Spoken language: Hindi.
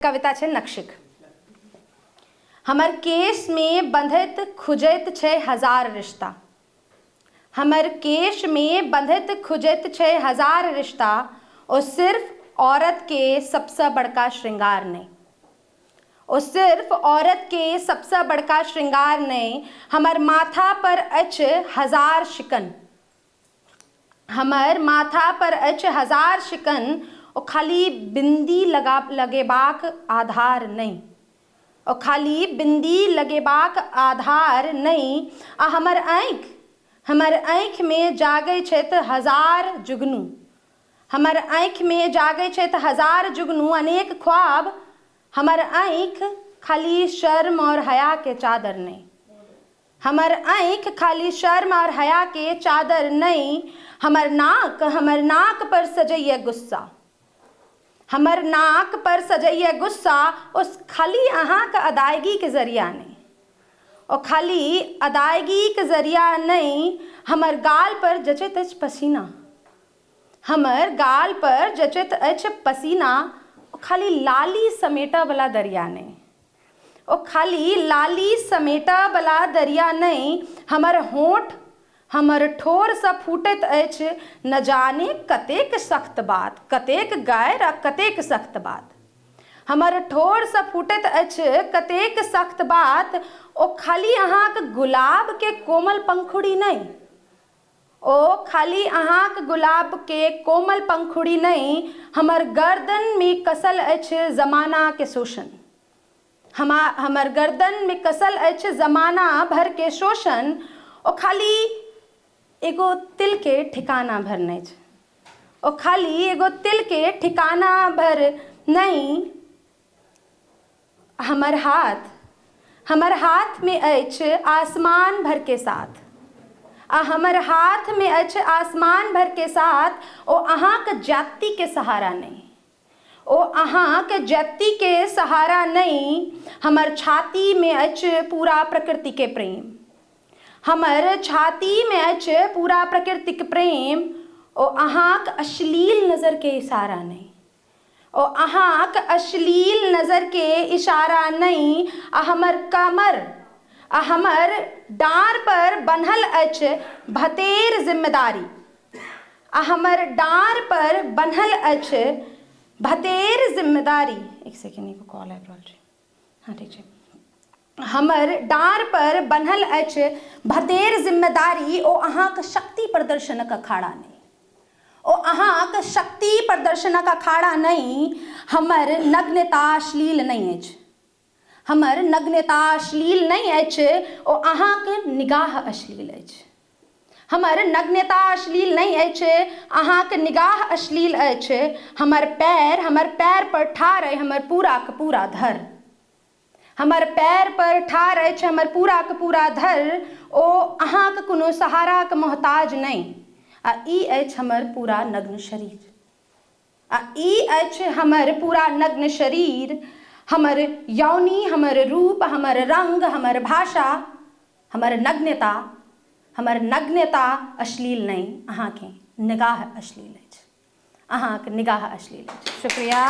कविता छे नक्शिक। हमर केश में बंधैत खुजैत छै हजार रिश्ता। हमर केश में बंधैत खुजैत छै हजार रिश्ता। ओ सिर्फ औरत के सबसे बड़का श्रृंगार नहीं। ओ सिर्फ औरत के सबसे बड़का श्रृंगार नहीं। हमर माथा पर अछि हजार शिकन। हमर माथा पर अछि हजार शिकन। ओ खाली बिंदी लगेबाक आधार नहीं। ओ खाली बिंदी लगेबाक आधार नहीं। आ हमर आँखि में जागै छैत हजार जुगनू। हमर आँखि में जागै छैत हजार जुगनू अनेक ख्वाब। हमर आँखि खाली शर्म और हया के चादर नहीं। हमर आँखि खाली शर्म और हया के चादर नहीं। हमर नाक पर सजैया गुस्सा। हमर नाक पर सजैया गुस्सा। उस खाली अहाँ के अदायगी के जरिया नहीं। ओ खाली अदायगी के जरिया नहीं। हमर गाल पर जचैत अछि पसीना। हमर गाल पर जचैत अछि पसीना। ओ खाली लाली समेटा वाला दरिया नहीं। ओ खाली लाली समेटा वाला दरिया नहीं। हमर होंठ हमर ठोर से फूटैत अछि न जाने कतेक सख्त बात, कतेक गायर आ कतेक सख्त बात। हमर ठोर से फूटैत अछि कतेक सख्त बात। ओ खाली अहाँक गुलाब के कोमल पंखुड़ी नहीं। ओ खाली अहाँक गुलाब के कोमल पंखुड़ी नहीं। हमर गर्दन में कसल अछि जमाना के शोषण। हमर गर्दन में कसल अछि जमाना भर के शोषण। ओ खाली एगो तिल के ठिकाना भर नहीं छै। ओ खाली एगो तिल के ठिकाना भर नहीं। हमर हाथ में अछि आसमान भर के साथ। आ हमर हाथ में अछि आसमान भर के साथ। ओ अहाँक जाति के सहारा नहीं। ओ अहाँक जाति के सहारा नहीं। हमर छाती में अछि पूरा प्रकृति के प्रेम। हमर छाती में अछि पूरा प्रकृति के प्रेम। ओ अहाँक अश्लील नजर के इशारा नहीं। ओ अहाँक अश्लील नजर के इशारा नहीं। आ हमर डाँर पर बन्हल अछि भतेर जिम्मेदारी। आ हमर डाँर पर बन्हल अछि भतेर जिम्मेदारी। एक सेकेंड, एगो कॉल आबि रहल छै। हाँ ठीक छै। हमर डाँर पर बन्हल अछि भतेर जिम्मेदारी। ओ अहाँक शक्ति प्रदर्शनक अखाड़ा नहीं। ओ अहाँक शक्ति प्रदर्शनक अखाड़ा नहीं। हमर नग्नता अश्लील नहीं अछि। हमर नग्नता अश्लील नहीं अछि। ओ अहाँक निगाह अश्लील अछि। हमर नग्नता अश्लील नहीं अछि। अहाँक निगाह अश्लील अछि। हमर पैर पर ठाढ़ अइ हमर पूरा के पूरा धर। हमर पैर पर ठाढ़ अछि हमर पूरा के पूरा धर। ओ अहाँक कोनो सहारा के मोहताज नहीं। आ ई अछि हमर पूरा नग्न शरीर। आ ई अछि हमर पूरा नग्न शरीर। हमर यौनी, हमर रूप, हमर रंग, हमर भाषा, हमर नग्नता अश्लील नहीं। अहाँके निगाह अश्लील अछि। अहाँके निगाह अश्लील अछि। शुक्रिया।